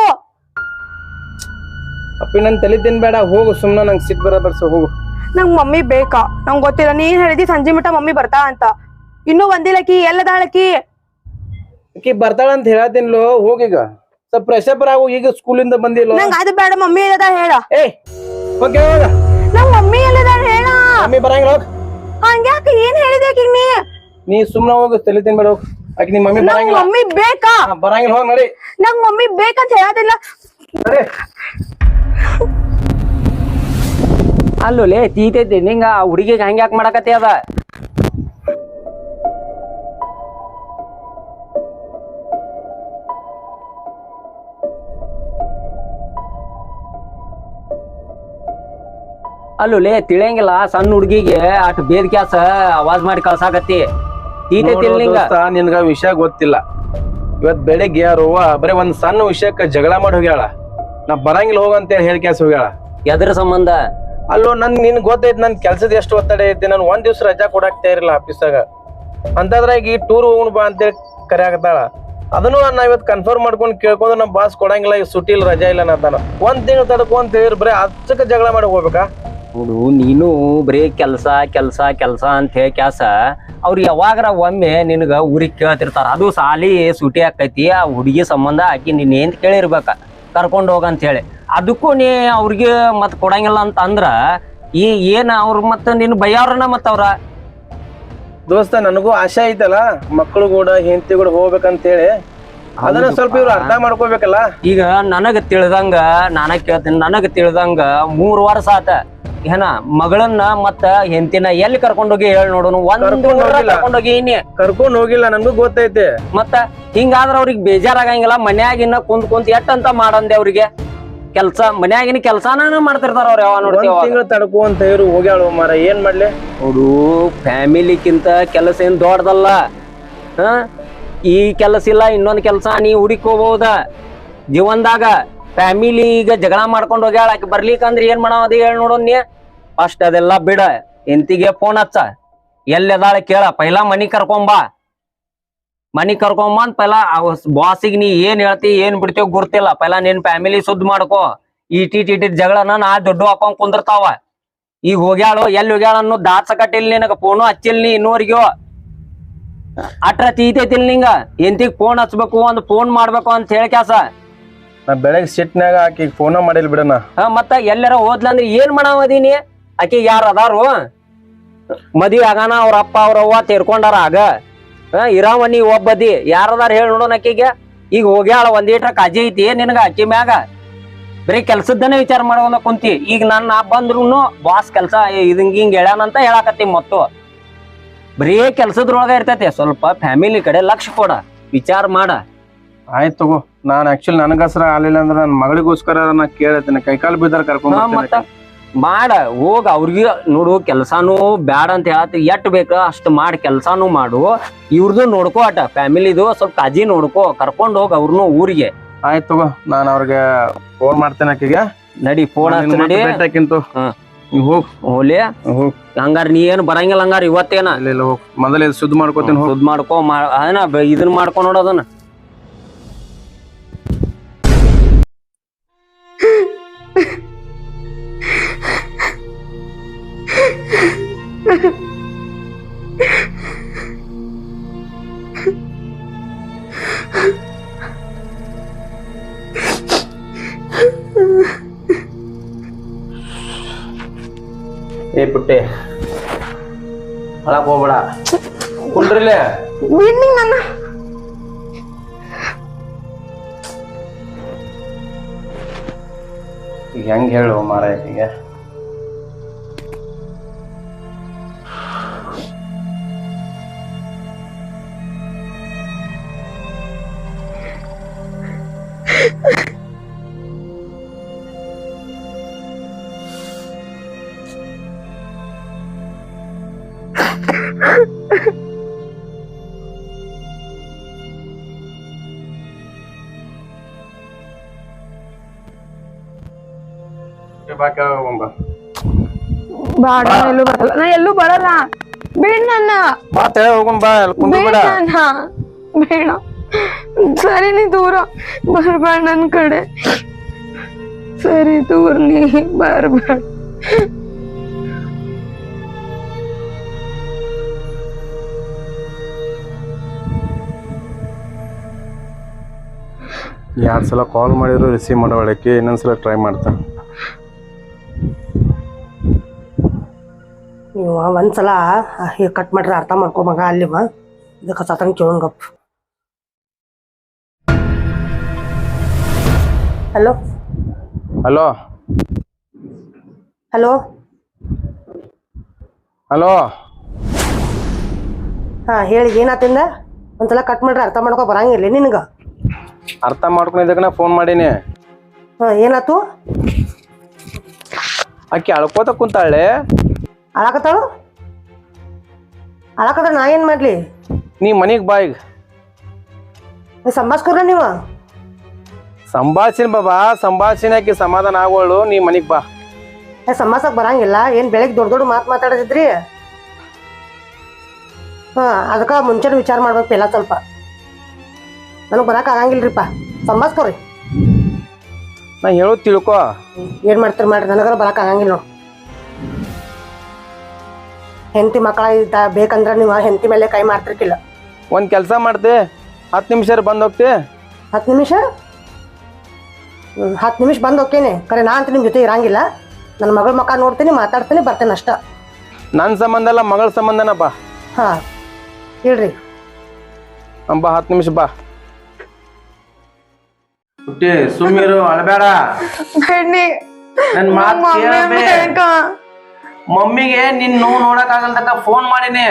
Speaker 3: ಅಪ್ಪಿ ನನ್ ತಲಿದ್ದೇನ್ ಬೇಡ, ಹೋಗು ಸುಮ್ನ. ನಂಗೆ ಸಿಟ್ ಬರ್ಸ, ಹೋಗು.
Speaker 2: ನಂಗ್ ಮಮ್ಮಿ ಬೇಕಾ? ನಂಗ್ ಗೊತ್ತಿಲ್ಲ. ನೀನ್ ಹೇಳಿದಿ ಸಂಜೆ ಮಟ್ಟ ಮಮ್ಮಿ ಬರ್ತಾ ಅಂತ, ಇನ್ನೂ ಬಂದಿಲ್ಲಕಿ. ಎಲ್ಲದಾಳಕಿ?
Speaker 3: ಆಕಿ ಬರ್ತಾಳ ಅಂತ ಹೇಳತ್ತೇನ್ಲೋ, ಹೋಗೀಗ ಸ್ವಲ್ಪ ಫ್ರೆಶ್ ಅಪ್ ಆಗು. ಈಗ ಸ್ಕೂಲಿಂದ ಬಂದಿಲ್ಲ.
Speaker 2: ನಂಗ್ ಅದು ಬೇಡ, ಮಮ್ಮಿ ಎಲ್ಲದ ಹೇಳ.
Speaker 3: ಏ ಓಕೆ, ಹೋಗ.
Speaker 2: ನಂಗ್ ಮಮ್ಮಿ ಎಲ್ಲದ ಹೇಳ.
Speaker 3: ಮಮ್ಮಿ ಬರಂಗಿಲ್ಲ, ಹೋಗ್.
Speaker 2: ಹಂಗ್ಯಾಕ? ಏನ್ ಹೇಳಿದೆ ಆಕಿಗ್
Speaker 3: ನೀ ಸುಮ್ನ ಹೋಗು, ತಲಿದ್ದೇನ್ ಬೇಡ, ಹೋಗ್. ಆಕಿ ನಿಮ್ ಮಮ್ಮಿ ಬರಂಗಿಲ್ಲ.
Speaker 2: ಮಮ್ಮಿ ಬೇಕಾ?
Speaker 3: ಬರಂಗಿಲ್ಲ, ಹೋಗ್ ನಡಿ.
Speaker 2: ನಂಗ್ ಮಮ್ಮಿ ಬೇಕಂತ ಹೇಳದಿಲ್ಲ.
Speaker 3: ನಡಿ.
Speaker 4: ಅಲ್ಲೋಲೆ ತೀತೈತಿ ನಿಂಗ, ಹುಡುಗಿಗೆ ಹಂಗ್ಯಾಕ್ ಮಾಡಕತ್ತಿ ಅದ? ಅಲ್ಲೇ ತಿಳಿಯಂಗಿಲ್ಲ ಸಣ್ಣ ಹುಡುಗಿಗೆ ಅಟ್ ಬೇದ್ ಕ್ಯಾಸ ಆವಾಜ್ ಮಾಡಿ ಕಳ್ಸಾಕತ್ತಿ ತೀತೈತಿಲ್ ನಿಂಗ
Speaker 3: ನಿನ್ಗ ವಿಷಯ ಗೊತ್ತಿಲ್ಲ. ಇವತ್ ಬೆಳಿಗ್ಗೆ ಯಾರುವ ಬರೀ ಒಂದ್ ಸಣ್ಣ ವಿಷಯಕ್ಕ ಜಗಳ ಮಾಡಿ ಹೋಗ್ಯಾಳ. ನಾ ಬರಂಗಿಲ್ಲ ಹೋಗಂತ ಹೇಳಿ ಕ್ಯಾಸ್ ಹೋಗ್ಯಾಳ.
Speaker 4: ಎದ್ರ ಸಂಬಂಧ?
Speaker 3: ಅಲ್ಲೋ ನಿನ್ ಗೊತ್ತೈತಿ ನನ್ ಕೆಲ್ಸದ ಎಷ್ಟು ಒತ್ತಡ ಐತಿ. ನನ್ ಒಂದ್ ದಿವ್ಸ ರಜಾ ಕೊಡಾಕ್ತಾ ಇರಲಿಲ್ಲ ಆಫೀಸಾಗ. ಅಂತದ್ರಾಗ ಈ ಟೂರ್ ಹೋಗೋಣ ಬಾ ಅಂತೇಳಿ ಕರೆಯಾಕತ್ತಾಳ. ಅದನ್ನು ನಾ ಇವತ್ ಕನ್ಫರ್ಮ್ ಮಾಡ್ಕೊಂಡು ಕೇಳ್ಕೊಂಡು ನಮ್ ಬಾಸ್ ಕೊಡಂಗಿಲ್ಲ, ಈಗ ಸುಟ್ಟಿ ಇಲ್ಲ ರಜಾ ಇಲ್ಲ ಅಂತಾನ. ಒಂದ್ ತಿಂಗಳು ತಡಕು ಅಂತ ಹೇಳಿ ಬರೀ ಅಚ್ಚಕ್ಕ ಜಗಳ ಮಾಡಿ ಹೋಗ್ಬೇಕಾ?
Speaker 4: ನೋಡು ನೀನು ಬರೀ ಕೆಲ್ಸ ಕೆಲ್ಸ ಕೆಲ್ಸ ಅಂತ ಹೇಳಿ ಕ್ಯಾಸ ಅವ್ರು ಯಾವಾಗರ ಒಮ್ಮೆ ನಿನಗ ಊರಿಗೆ ಕೇಳ್ತಿರ್ತಾರ. ಅದು ಸಾಲಿ ಸೂಟಿ ಆಕೈತಿ, ಆ ಹುಡುಗಿ ಸಂಬಂಧ ಆಕಿ ನೀನ್ ಏನ್ ಕೇಳಿರ್ಬೇಕ ಕರ್ಕೊಂಡು ಹೋಗಂತ ಹೇಳಿ. ಅದಕ್ಕೂ ನೀ ಅವ್ರಿಗೆ ಮತ್ ಕೊಡಂಗಿಲ್ಲ ಅಂತ ಅಂದ್ರ ಈ ಏನ್ ಅವ್ರ ಮತ್ತ ನಿನ್ ಬೈಯವ್ರನ ಮತ್ತ ಅವ್ರ
Speaker 3: ದೋಸ್ತ ನನಗೂ ಆಸೆ ಐತಲ್ಲ ಮಕ್ಕಳು ಕೂಡ ಹೆಂಡತಿ ಕೂಡ ಹೋಗ್ಬೇಕಂತ ಹೇಳಿ. ಅದನ್ನ ಸ್ವಲ್ಪ ಇವ್ರು ಅರ್ಥ ಮಾಡ್ಕೋಬೇಕಲ್ಲ.
Speaker 4: ಈಗ ನನಗ ತಿಳಿದಂಗ ನಾನ ಕೇಳ್ತೀನಿ, ನನಗ ತಿಳಿದಂಗ 3 ವರ್ಷ ಆತ ಏನ ಮಗಳನ್ನ ಮತ್ತ ಹೆಂಡತಿನ ಎಲ್ಲಿ ಕರ್ಕೊಂಡೋಗಿ ಹೇಳಿ ನೋಡೋನು. ಕರ್ಕೊಂಡೋಗಿ
Speaker 3: ಕರ್ಕೊಂಡ್ ಹೋಗಿಲ್ಲ, ನನ್ಗೂ ಗೊತ್ತೈತೆ.
Speaker 4: ಮತ್ತ ಹಿಂಗಾದ್ರ ಅವ್ರಿಗೆ ಬೇಜಾರಾಗಂಗಿಲ್ಲ. ಮನ್ಯಾಗಿನ್ನ ಕುಂತ್ ಎಟ್ಟಂತ ಮಾಡಂದೆ ಅವ್ರಿಗೆ ಕೆಲ್ಸ, ಮನ್ಯಾಗಿನ ಕೆಲ್ಸಾನ ಮಾಡ್ತಿರ್ತಾರ ಅವ್ರ. ಯಾವ ನೋಡ್ತೀವಿ
Speaker 3: ತಿಂಗಳು ತಡ್ಕೊ ಅಂತ ಇವ್ರು ಹೋಗ್ಯಾಳು ಮಾರ, ಏನ್ ಮಾಡ್ಲಿ?
Speaker 4: ನೋಡು ಫ್ಯಾಮಿಲಿಕ್ಕಿಂತ ಕೆಲಸ ಏನ್ ದೊಡ್ಡದಲ್ಲ. ಈ ಕೆಲಸ ಇಲ್ಲ ಇನ್ನೊಂದ್ ಕೆಲ್ಸ ನೀ ಹುಡುಕೋಬಹುದ ಜೀವನ್ದಾಗ. ಫ್ಯಾಮಿಲಿ ಈಗ ಜಗಳ ಮಾಡ್ಕೊಂಡು ಹೋಗ್ಯಾಳ, ಆಕಿ ಬರ್ಲಿಕ್ಕಂದ್ರ ಏನ್ ಮಾಡಾವದಿ ಹೇಳಿ ನೋಡೋನ್ ನೀ. ಫಸ್ಟ್ ಅದೆಲ್ಲ ಬಿಡ, ಎಂತಿಗೆ ಫೋನ್ ಹಚ್ಚ, ಎಲ್ಲೆದಾಳ ಕೇಳ. ಪೈಲಾ ಮನಿ ಕರ್ಕೊಂಬಾ, ಮನಿ ಕರ್ಕೊಂಬಂದ್ ಪೈಲಾ ಬಾಸಿಗೆ ನೀ ಏನ್ ಹೇಳ್ತಿ ಏನ್ ಬಿಡ್ತೀವ್ ಗುರ್ತಿಲ್ಲ. ಪೈಲಾ ನಿನ್ ಫ್ಯಾಮಿಲಿ ಸುದ್ದ್ ಮಾಡ್ಕೋ. ಇಟ್ಟಿಟ್ ಜಗಳನ ನಾ ದೊಡ್ಡ ಹಾಕೊಂಡ್ ಕುಂದಿರ್ತಾವ. ಈಗ ಹೋಗ್ಯಾಳು ಎಲ್ಲಿ ಹೋಗ್ಯಾಳ ಅನ್ನೋ ದಾಚಕಟ್ಟಿಲ್ ನಿನಗ. ಫೋನು ಹಚ್ಚಿಲ್ ನೀ ಇನ್ನೂವರೆಗೂ. ಅಟ್ರ ತೀತೈತಿಲ್ ನಿಂಗ. ಎಂತಿಗ್ ಫೋನ್ ಹಚ್ಬೇಕು, ಒಂದ್ ಫೋನ್ ಮಾಡ್ಬೇಕು ಅಂತ ಹೇಳಿ ಕ್ಯಾಸ.
Speaker 3: ನಾ ಬೆಳಗ್ಗೆ ಸಿಟ್ನಾಗ ಆಕಿ ಫೋನ ಮಾಡಿಲ್ ಬಿಡಣ.
Speaker 4: ಮತ್ತ ಎಲ್ಲಾರ ಹೋದ್ಲಂದ್ರ ಏನ್ ಮಾಡಾವದೀನಿ? ಆಕಿ ಯಾರ ಅದಾರು? ಮದ್ವಿ ಆಗಾನ ಅವ್ರ ಅಪ್ಪ ಅವ್ರ ಅವ್ವ ತೀರ್ಕೊಂಡಾರ. ಆಗ ಇರಾವ ನೀ ಒಬ್ಬದಿ ಯಾರದಾರ ಹೇಳಿ ನೋಡೋಣ ಆಕಿಗೆ. ಈಗ ಹೋಗ್ಯಾಳ ಒಂದೀಟ್ರ ಕಾಜಿ ಐತಿ ನಿನಗ ಆಕಿ ಮ್ಯಾಗ? ಬರೀ ಕೆಲ್ಸದ್ದನೇ ವಿಚಾರ ಮಾಡೋದ ಕುಂತಿ. ಈಗ ನಾ ಬಂದ್ರು ಬಾಸ್ ಕೆಲ್ಸ ಹಿಂಗ್ ಹೇಳ್ಯಾನಂತ ಹೇಳಾಕತ್ತಿ. ಮತ್ತು ಬರೀ ಕೆಲ್ಸದ್ರೊಳಗ ಇರ್ತೈತಿ. ಸ್ವಲ್ಪ ಫ್ಯಾಮಿಲಿ ಕಡೆ ಲಕ್ಷ ಕೊಡ, ವಿಚಾರ ಮಾಡ.
Speaker 3: ಆಯ್ತು ತಗೋ. ನಾನ್ ಆಕ್ಚುಲಿ ನನಗಸರ ಆಗ್ಲಿಲ್ಲ ಅಂದ್ರ ನನ್ ಮಗಳಿಗೋಸ್ಕರ ನಾ ಕೇಳತ್ತೀನಿ, ಕೈಕಾಲು ಬಿದ್ದಾರ ಕರ್ಕೊಂಡ್
Speaker 4: ಮತ್ತ ಮಾಡ ಹೋಗ. ಅವ್ರಿಗೆ ನೋಡು ಕೆಲ್ಸಾನು ಬ್ಯಾಡ ಅಂತ ಹೇಳತ್ತಿ, ಎಟ್ ಬೇಕ ಅಷ್ಟ್ ಮಾಡಿ ಕೆಲ್ಸಾನು ಮಾಡು. ಇವ್ರದು ನೋಡ್ಕೋ, ಅಟ ಫ್ಯಾಮಿಲಿದು ಸ್ವಲ್ಪ ಕಾಜಿ ನೋಡ್ಕೋ. ಕರ್ಕೊಂಡ್ ಹೋಗ ಅವ್ರನ್ನು ಊರಿಗೆ.
Speaker 3: ಆಯ್ತು ತಗೋ, ನಾನ್ ಅವ್ರಿಗೆ ಫೋನ್ ಮಾಡ್ತೇನೆ ಆಕಿಗೆ.
Speaker 4: ನಡಿ ಫೋನ್ ಹಚ್ಚ ನಡಿ.
Speaker 3: ಹೋಗ್
Speaker 4: ಹೋಲಿ ಹಂಗಾರ ನೀ ಏನ್ ಬರಂಗಿಲ್ಲ ಹಂಗಾರ ಇವತ್ತೇನ?
Speaker 3: ಇಲ್ಲ ಹೋಗ್, ಮೊದಲೇ ಸುದ್ದ್ ಮಾಡ್ಕೋತೀನಿ.
Speaker 4: ಸುದ್ದ್ ಮಾಡ್ಕೋ. ಇದನ್ ಮಾಡ್ಕೊ ನೋಡೋದನ್ನ.
Speaker 3: ಏ ಪುಟ್ಟೆ, ಅಳಕ್ ಹೋಗ್ಬೇಡ, ಕುಂಡ್ರಿಲೆ.
Speaker 2: ನನ್ನ
Speaker 3: ಹೆಂಗ್ ಹೇಳು ಮಾರ ಈಗ?
Speaker 2: ಬಾಡ ಎಲ್ಲೂ ಬರಲ್ಲ. ನಾ ಎಲ್ಲೂ ಬರಲ್ಲ. ಬೇಡ ನನ್ನ. ಬೇಡ. ಸರಿ ನೀ ದೂರ ಬರ್ಬೇಡ ನನ್ ಕಡೆ. ಸರಿ ದೂರ ನೀ ಬರ್ಬೇಡ.
Speaker 3: ಎರಡ್ ಸಲ ಕಾಲ್ ಮಾಡಿದ್ರು ರಿಸೀವ್ ಮಾಡೋಳಕ್ಕೆ, ಇನ್ನೊಂದ್ಸಲ ಟ್ರೈ ಮಾಡ್ತಾನೆ.
Speaker 1: ನೀವು ಒಂದ್ಸಲ ಕಟ್ ಮಾಡ್ರೆ ಅರ್ಥ ಮಾಡ್ಕೊ ಮಗ. ಅಲ್ಲಿವ ಇದಕ್ಕೆ ಸತಂಗ್ ಕೇಳೋಣಗಪ್ಪ. Hello
Speaker 3: hello
Speaker 1: hello
Speaker 3: hello.
Speaker 1: ಹಾ ಹೇಳಿ, ಏನಾತಿಂದ? ಒಂದ್ಸಲ ಕಟ್ ಮಾಡ್ರೆ ಅರ್ಥ ಮಾಡ್ಕೊ ಬರಂಗಿಲ್ಲ ನಿನಗ?
Speaker 3: ಅರ್ಥ ಮಾಡ್ಕೊಂಡಿದ್ದಕ್ಕೆ ನಾ ಫೋನ್ ಮಾಡೀನಿ.
Speaker 1: ಹಾ ಏನಾತು?
Speaker 3: ಆಕಿ ಅಳ್ಕೋತ ಕುಂತಾಳೆ.
Speaker 1: ಅಳಾಕತ್ತಾಳು ಅಳಾಕತ್ರ ನಾ ಏನ್ ಮಾಡ್ಲಿ?
Speaker 3: ನೀ ಮನಿಗ್ ಬಾ ಈಗ.
Speaker 1: ಸಂಭಾಸ್ಕೊರ ನೀವು
Speaker 3: ಸಂಭಾಷಣೆ ಬಾಬಾ, ಸಂಭಾಷಣೆ ಆಕಿ ಸಮಾಧಾನ ಆಗೋಳು. ನೀ ಮನಿಗ್ ಬಾ.
Speaker 1: ಸಂಭಾಸಕ್ ಬರಂಗಿಲ್ಲ ಏನ್ ಬೆಳಗ್ಗೆ ದೊಡ್ಡ ದೊಡ್ಡ ಮಾತಾಡದಿದ್ರಿ? ಹಾ, ಅದಕ್ಕ ಮುಂಚೆನೆ ವಿಚಾರ ಮಾಡ್ಬೇಕು ಎಲ್ಲ. ಸ್ವಲ್ಪ ನನಗ್ ಬರಾಕ್ ಆಗಂಗಿಲ್ರಿಪ್ಪ. ಸಂಭಾಸ್ಕೊರಿ.
Speaker 3: ನಾ ಹೇಳೋದು ತಿಳ್ಕೊ.
Speaker 1: ಏನ್ ಮಾಡ್ತೀರಿ ಮಾಡ್ರಿ, ನನಗಾರ ಬರಾಕ್ ಆಗಂಗಿಲ್ಲ ನೋಡು. ಹೆಂಡತಿ ಮಕ್ಕಳ ಬೇಕಂದ್ರ ನೀವು ಹೆಂಡತಿ ಮೇಲೆ ಕೈ ಮಾಡ್ತಿರ್ಕಿಲ್ಲ.
Speaker 3: ಒಂದ್ ಕೆಲಸ ಮಾಡ್ತೆ, 10 ನಿಮಿಷ ಬಂದ್ ಹೋಗ್ತಿ.
Speaker 1: 10 ನಿಮಿಷ? 10 ನಿಮಿಷ ಬಂದ್ ಹೋಗ್ತೇನೆ. ಕರೆ ನಾ ಅಂತ ನಿಮ್ ಜೊತೆ ಇರಂಗಿಲ್ಲ. ನನ್ನ ಮಗಳ ಮಕ್ಕ ನೋಡ್ತೀನಿ, ಮಾತಾಡ್ತೀನಿ, ಬರ್ತೇನೆ ಅಷ್ಟ.
Speaker 3: ನನ್ನ ಸಂಬಂಧ ಅಲ್ಲ, ಮಗಳ ಸಂಬಂಧನ ಬಾ.
Speaker 1: ಹಾ ಹೇಳ್ರಿ.
Speaker 3: ಬಾ, 10 ನಿಮಿಷ ಬಾ. ಹುಟ್ಟಿ ಸುಮ್ಮಿರು, ಅಳಬೇಡ. ನನ್ ಮಾತ್ ಕೇಳಬೇ. ಮಮ್ಮಿಗೆ ನಿನ್ ನೋಡಕ್ ಆಗಲ್ದಕ್ಕ ಫೋನ್ ಮಾಡಿನಿ.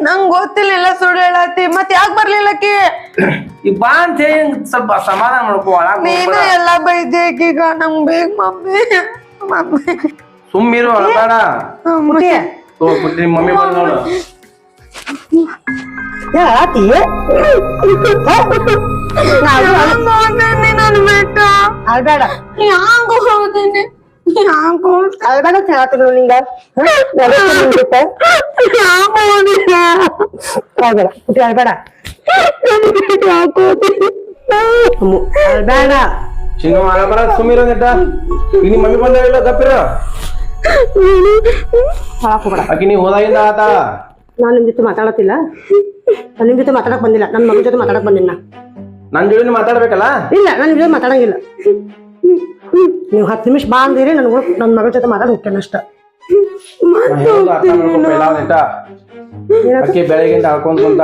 Speaker 2: ನಂಗ್ ಗೊತ್ತಿಲ್ಲ, ಎಲ್ಲ ಸುಳ್ಳು ಹೇಳತ್ತಿ. ಮತ್ ಯಾಕೆ ಬರ್ಲಿಲ್ಲಕಿ?
Speaker 3: ಈಗ ಬಾ ಅಂತ ಹೇಳಿ ಸ್ವಲ್ಪ ಸಮಾಧಾನ ಮಾಡ್ಕೋ.
Speaker 2: ನೀನು ಎಲ್ಲ ಬೈದೆ ಈಗ. ನಂಗ್ ಬೇಕ್ ಮಮ್ಮಿ. ಮಮ್ಮಿ
Speaker 3: ಸುಮ್ಮಿರು, ಅಳಬೇಡ. ಹುಟ್ಟಿ ಮಮ್ಮಿ ಬಂದ್ ನೋಡು.
Speaker 2: ನನ್ ಬೇಕ
Speaker 1: ಅಳ್ಬೇಡ.
Speaker 2: ಯಾಕ ಹೋದೇನೆ?
Speaker 1: ಅಳ್ಬೇಡ ಹೇಳ್ತೀನಿ ನಿಂಗ. ಅಳ್ಬೇಡ ಅಳ್ಬೇಡ.
Speaker 3: ಚಿನ್ನು ಅಳಬೇಡ, ಸುಮ್ಮಿರು ನೆಟ್ಟ. ಈಗ ನಿಮ್ ಮಮ್ಮಿ ಬಂದಾಗಿಲ್ಲ, ಗಪ್ಪಿರ. ಆಕಿ ನೀ ಹೋದಾಗಿಂದ ಆತಾಳ.
Speaker 1: ನಾನ್ ನಿಮ್ ಜೊತೆ ಮಾತಾಡತ್ತಿಲ್ಲ. ನಾನ್ ನಿಮ್ ಜೊತೆ ಮಾತಾಡಕ್ ಬಂದಿಲ್ಲ. ನನ್ ಮಗನ ಜೊತೆ ಮಾತಾಡಕ್ ಬಂದಿನ.
Speaker 3: ನನ್ ಜೋಡಿ ಮಾತಾಡ್ಬೇಕಲ್ಲ?
Speaker 1: ಇಲ್ಲ, ನಾನ್ ನಿಮ್ ಜೊತೆ ಮಾತಾಡಂಗಿಲ್ಲ. ನೀವು 10 ನಿಮಿಷ ಬಾ ಅಂದಿರಿ. ನನ್ ಮಗಳ ಜೊತೆ ಮಾತಾಡ್ ಹೋಗ್ತೇನೆ ಅಷ್ಟ.
Speaker 3: ಅಕ್ಕಿ ಬೆಳಗಿಂದ ಹಾಕೊಂಡ್ ಕುಂತ.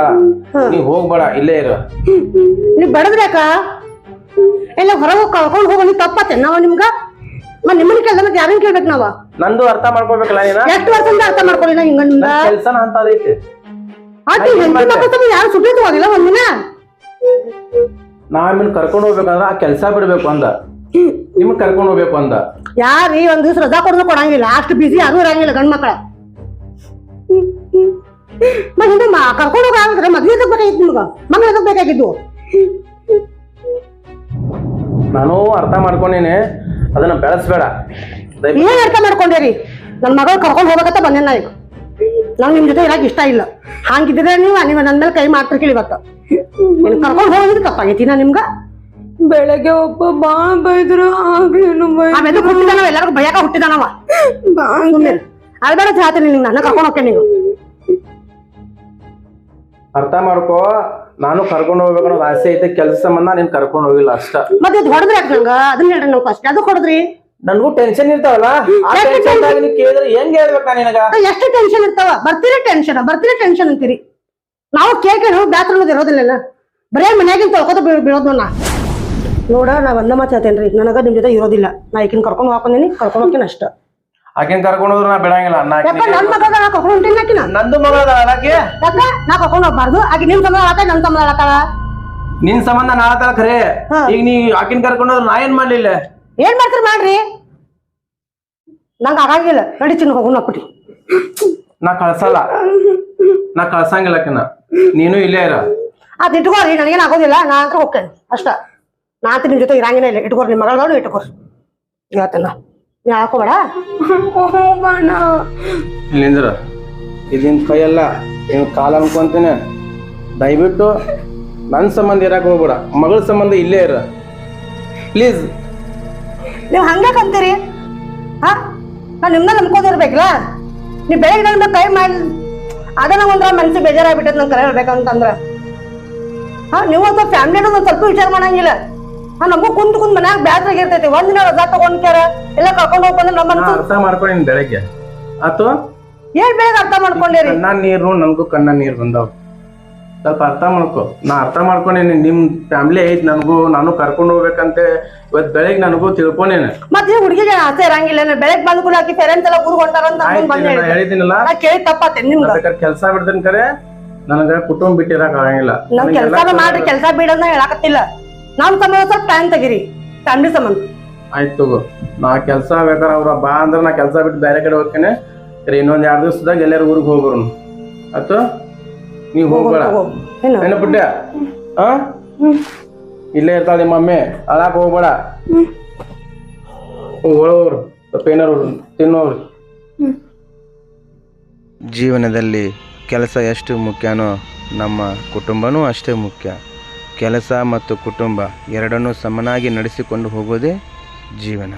Speaker 3: ನೀವ್ ಹೋಗ್ಬೇಡ, ಇಲ್ಲೇ ಇರು.
Speaker 1: ನೀವ್ ಬಡದ್ರ್ಯಾಕ? ಎಲ್ಲ ಹೊರಗೆ ಕಳ್ಕೊಂಡ್ ಹೋಗ. ನೀವ್ ತಪ್ಪತ್ತೆ ನಾವ ನಿಮ್ಗ? ನಿಮ್ಮನ್ನ ಕೇಳ್ದ ಮತ್ತೆ ಯಾರನ್ನ ಕೇಳ್ಬೇಕು ನಾವ?
Speaker 3: ನಂದು ಅರ್ಥ ಮಾಡ್ಕೋಬೇಕಲ್ಲ ನೀನ.
Speaker 1: ಎಷ್ಟು ವರ್ಷದಿಂದ ಅರ್ಥ ಮಾಡ್ಕೊಳ್ಳಿ ಹಿಂಗ ನಿಮ್ಗ?
Speaker 3: ಕೆಲ್ಸನ ಅಂತ ಅದೈತಿ.
Speaker 1: ಯಾರು ಸುಟ್ಟಿದ್ದು ಹೋಗಿಲ್ಲ ಒಂದಿನ.
Speaker 3: ನಾವಿನ್ ಕರ್ಕೊಂಡ್ ಹೋಗ್ಬೇಕಂದ್ರ ಆ ಕೆಲ್ಸ ಬಿಡ್ಬೇಕು ಅಂದ. ನಿಮಗ್ ಕರ್ಕೊಂಡ್ ಹೋಗ್ಬೇಕು ಅಂದ.
Speaker 1: ಯಾರೀ ಒಂದ್ ದಿವ್ಸ ರಜಾ ಕೊಡೋದು ಕೊಡಂಗಿಲ್ಲ. ಅಷ್ಟು ಬಿಸಿ ಯಾರು ಇರಂಗಿಲ್ಲ ಗಂಡ್ ಮಕ್ಕಳ. ಕರ್ಕೊಂಡು ಹೋಗ ಮದ್ವೆ ಎದಕ್ ಬೇಕಾಗಿತ್ತು ನಿಮ್ಗ? ಮಗ ಎದಕ್ ಬೇಕಾಗಿದ್ದು?
Speaker 3: ನಾನು ಅರ್ಥ ಮಾಡ್ಕೊಂಡೇನೆ, ಅದನ್ನ ಬೆಳೆಸ್ಬೇಡ.
Speaker 1: ಏನ್ ಅರ್ಥ ಮಾಡ್ಕೊಂಡೇರಿ? ನನ್ ಮಗಳು ಕರ್ಕೊಂಡ್ ಹೋಗ್ಬೇಕಂತ ಬಂದೇನ ಈಗ. ನಂಗ್ ನಿಮ್ ಜೊತೆ ಇರಾಕ್ ಇಷ್ಟ ಇಲ್ಲ. ಹಂಗಿದ್ರೆ ನೀವು ನನ್ ಮೇಲೆ ಕೈ ಮಾಡ್ತಿರ್ಕಿಲ್ಲ. ಇವತ್ತು ಕರ್ಕೊಂಡ್ ಹೋಗಿದ್ ತಪ್ಪಾಗೈತಿ ನಾ ನಿಮ್ಗ?
Speaker 2: ಬೆಳಗ್ಗೆ ಒಬ್ಬ ಬಾ ಬೈದ್ರು, ಆಗ್ಲೇನು
Speaker 1: ಹುಟ್ಟಿದಾನವ, ಎಲ್ಲರಿಗೂ ಭಯಕ ಹುಟ್ಟಿದಾನವ. ಅಳ್ಬೇಡ ಹೇಳ್ತೀನಿ ನಿಂಗೆ. ನನ್ನ ಕರ್ಕೊಂಡ್ ಹೋಗ್ತೇನೆ. ನೀವು
Speaker 3: ಅರ್ಥ ಮಾಡ್ಕೋ. ನಾನು ಕರ್ಕೊಂಡ್ ಹೋಗ್ಬೇಕು ಅನ್ನೋದು ಆಸೆ ಐತೆ. ಕೆಲ್ಸ ಸಂಬಂಧ ನೀನ್ ಕರ್ಕೊಂಡ್ ಹೋಗಿಲ್ಲ ಅಷ್ಟ.
Speaker 1: ಮತ್ತೆ ಇದು ಹೊಡೆದ್ರಿ ಯಾಕೆ ನಂಗ? ಅದನ್ನ ಹೇಳ್ರಿ ನಾವು ಫಸ್ಟ್. ಅದು ಹೊಡೆದ್ರಿ.
Speaker 3: ನನ್ಗೂ ಟೆನ್ಷನ್ ಇರ್ತಾವಲ್ಲ, ಕೇಳಿದ್ರೆ ಹೆಂಗ್ ಹೇಳ್ಬೇಕ ನಿನಗ?
Speaker 1: ಎಷ್ಟು ಟೆನ್ಷನ್ ಇರ್ತಾವ? ಬರ್ತೀರಿ ಟೆನ್ಷನ್ ಅಂತೀರಿ. ನಾವು ಕೇಳ್ಕೊಂಡು ಹೋಗಿ ಬ್ಯಾತ್ರ ಅನ್ನೋದು ಇರೋದಿಲ್ಲ. ಬರೇ ಮನ್ಯಾಗಿಂತ ತೊಳ್ಕೊತ ಬೀಳೋದು. ನೋಡ, ನಾ ಒಂದ ಮಾತು ಹೇಳ್ತೇನ್ರಿ. ನನಗ ನಿಮ್ ಜೊತೆ ಇರೋದಿಲ್ಲ. ನಾ ಈಗಿನ ಕರ್ಕೊಂಡ್ ಹಾಕೊಂಡೇನಿ, ಕರ್ಕೊಂಡ್ ಹೋಗ್ತೀನಿ ಅಷ್ಟ.
Speaker 3: ಆಕೆನ್ ಕರ್ಕೊಂಡ್ ಹೋದ್ರ ನಾ ಬಿಡಂಗಿಲ್ಲ.
Speaker 1: ನನ್ ಮಗ ನಾ ಕರ್ಕೊಂಡ್ ಹೊಂಟೀನಿ. ಆಕಿನ
Speaker 3: ನಂದು ಮಗ ಅದಾಕೆ.
Speaker 1: ನಾ ಕರ್ಕೊಂಡ್ ಹೋಗ್ಬಾರ್ದು. ಆಕಿ ನಿಮ್ ಸಂಬಂಧ ಆತ, ನನ್ ಸಂಬಂಧ ಆತಾಳ.
Speaker 3: ನಿನ್ ಸಂಬಂಧ ನಾ ಆತಾಳ ಖರೆ. ಈಗ ನೀ ಆಕಿನ್ ಕರ್ಕೊಂಡ್ ಹೋದ್ರ ನಾ ಏನ್ ಮಾಡ್ಲಿಲ್ಲ?
Speaker 1: ಏನ್ ಮಾಡ್ತೀರಿ ಮಾಡ್ರಿ. ನಂಗ ಆಗಂಗಿಲ್ಲ. ನಡಿ ಚಿನ್ನ ಹೋಗೋಣ ಅಪ್ಪಟಿ.
Speaker 3: ನಾ ಕಳ್ಸಂಗಿಲ್ಲ ಆಕಿನ. ನೀನು ಇಲ್ಲೇ ಇರ.
Speaker 1: ಅದ್ ಇಟ್ಕೋರಿ, ನನಗೇನ್ ಆಗೋದಿಲ್ಲ. ನಾ ಅಂತ ಹೋಗ್ತೇನೆ ಅಷ್ಟ. ನಾ ಅಂತ ನಿಮ್ ಜೊತೆ ಇರಂಗಿಲ್ಲ. ಇಲ್ಲ, ಇಟ್ಕೋರಿ. ನಿಮ್ ಮಗಳು ಇಟ್ಕೋರಿ. ಇವತ್ತಲ್ಲ ನೀ ಹಾಕೋಬೇಡ.
Speaker 3: ಇಲ್ಲಿಂದ್ರ ಇದಿನ್ ಕೈಯಲ್ಲ, ನೀನು ಕಾಲ ಅನ್ಕೊಂತೀನಿ. ದಯವಿಟ್ಟು ನನ್ ಸಂಬಂಧ ಇರಾಕ್ ಹೋಗ್ಬೇಡ. ಮಗಳ ಸಂಬಂಧ ಇಲ್ಲೇ ಇರ ಪ್ಲೀಸ್.
Speaker 1: ನೀವ್ ಹಂಗಂತೀರಿ? ಹಾ, ನಾ ನಿಮ್ನ ನಂಬ್ಕೋದಿರ್ಬೇಕಲ್ಲ. ನೀವ್ ಬೆಳಗ್ಗೆ ನನ್ನ ಕೈ ಮಾಡಿ ಅದನ್ನ ಒಂದ್ರ ಮನ್ಸಿಗೆ ಬೇಜಾರಾಗ್ಬಿಟ್ಟದ. ನಂಗೆ ಕರೆ ಹೇಳ್ಬೇಕಂತಂದ್ರ ನೀವು ಅಂತ ಫ್ಯಾಮಿಲಿ ಒಂದ್ ಸ್ವಲ್ಪ ವಿಚಾರ ಮಾಡಂಗಿಲ್ಲ. ನಮಗೂ ಕುಂತ್ ಮನ್ಯಾಗ ಬ್ಯಾಸ್ರಾಗಿರ್ತೈತಿ. ಒಂದಿನ ರಜಾ ತಗೊಂಡ್ಕ್ಯಾರ ಎಲ್ಲ ಕರ್ಕೊಂಡ್ ಹೋಗ್ಬಂದ್ರೆ ನಮ್ಮ ಮನ್ಸು
Speaker 3: ಅರ್ಥ ಮಾಡ್ಕೊಂಡಿನಿ. ಬೆಳಗ್ಗೆ ಆತು
Speaker 1: ಏನ್ ಬೇಗ ಅರ್ಥ ಮಾಡ್ಕೊಂಡೇರಿ?
Speaker 3: ಕಣ್ಣ ನೀರು, ನನ್ಗೂ ಕಣ್ಣ ನೀರ್ ಬಂದಾವ್. ಸ್ವಲ್ಪ ಅರ್ಥ ಮಾಡ್ಕೊ. ನಾ ಅರ್ಥ ಮಾಡ್ಕೊಂಡೇನಿ. ನಿಮ್ ಫ್ಯಾಮಿಲಿ ಐತ್ ನನಗೂ. ನಾನು ಕರ್ಕೊಂಡ್ ಹೋಗ್ಬೇಕಂತೆ ಇವತ್ ಬೆಳಗ್ಗೆ ನನಗೂ ತಿಳ್ಕೊಂಡೇನೆ.
Speaker 1: ಮತ್ತೆ ಹುಡುಗಿಗೆ ಆಸೆ ಇರಂಗಿಲ್ಲ. ಬೆಳಗ್ಗೆ ಬಂದ್ ಕೂಡ ಆಕಿ ಪೇರೆಂಟ್ಸ್ ಎಲ್ಲ ಊರ್ ಹೊಂಟಾರಂತ
Speaker 3: ಹೇಳಿದಿನಲ್ಲ.
Speaker 1: ಕೇಳಿ ತಪ್ಪಾತೆ ನಿಮ್ಗೆ.
Speaker 3: ಕೆಲ್ಸ ಬಿಡ್ತೇನೆ ಕರೆ. ನನಗ ಕುಟುಂಬ ಬಿಟ್ಟಿರಕ್ ಆಗಂಗಿಲ್ಲ.
Speaker 1: ನಾವ್ ಕೆಲ್ಸ ಮಾಡ್ರಿ, ಕೆಲ್ಸ ಬಿಡೋದ್ ಹೇಳಾಕತ್ತಿಲ್ಲ. ನಮ್ ಸಂಬಂಧ ಸ್ವಲ್ಪ ಟೈಮ್ ತೆಗಿರಿ. ಫ್ಯಾಮಿಲಿ ಸಂಬಂಧ
Speaker 3: ಆಯ್ತು ತಗೋ. ನಾ ಕೆಲಸ ಬೇಕಾರೆ ಅವ್ರ ಬಾ ಅಂದ್ರೆ ನಾ ಕೆಲಸ ಬಿಟ್ಟು ಬೇರೆ ಕಡೆ ಹೋಗ್ತೇನೆ. ಇನ್ನೊಂದು 2 ದಿವಸದಾಗ ಎಲ್ಲಾರು ಊರಿಗೆ ಹೋಗ್ಬರು ಆಯ್ತು. ನೀವು ಹೋಗ್ಬೇಡ ಏನ ಪುಟ್ಟ. ಇಲ್ಲೇ ಇರ್ತಾಳೆ ನಿಮ್ಮ ಮಮ್ಮಿ, ಅಳಾಕ ಹೋಗ್ಬೇಡ. ಒಳವ್ರು ಸ್ವಲ್ಪ ಏನಾರು ತಿನ್ನೋರು. ಜೀವನದಲ್ಲಿ ಕೆಲಸ ಎಷ್ಟು ಮುಖ್ಯನೋ ನಮ್ಮ ಕುಟುಂಬನೂ ಅಷ್ಟೇ ಮುಖ್ಯ. ಕೆಲಸ ಮತ್ತು ಕುಟುಂಬ ಎರಡನ್ನೂ ಸಮನಾಗಿ ನಡೆಸಿಕೊಂಡು ಹೋಗೋದೇ ಜೀವನ.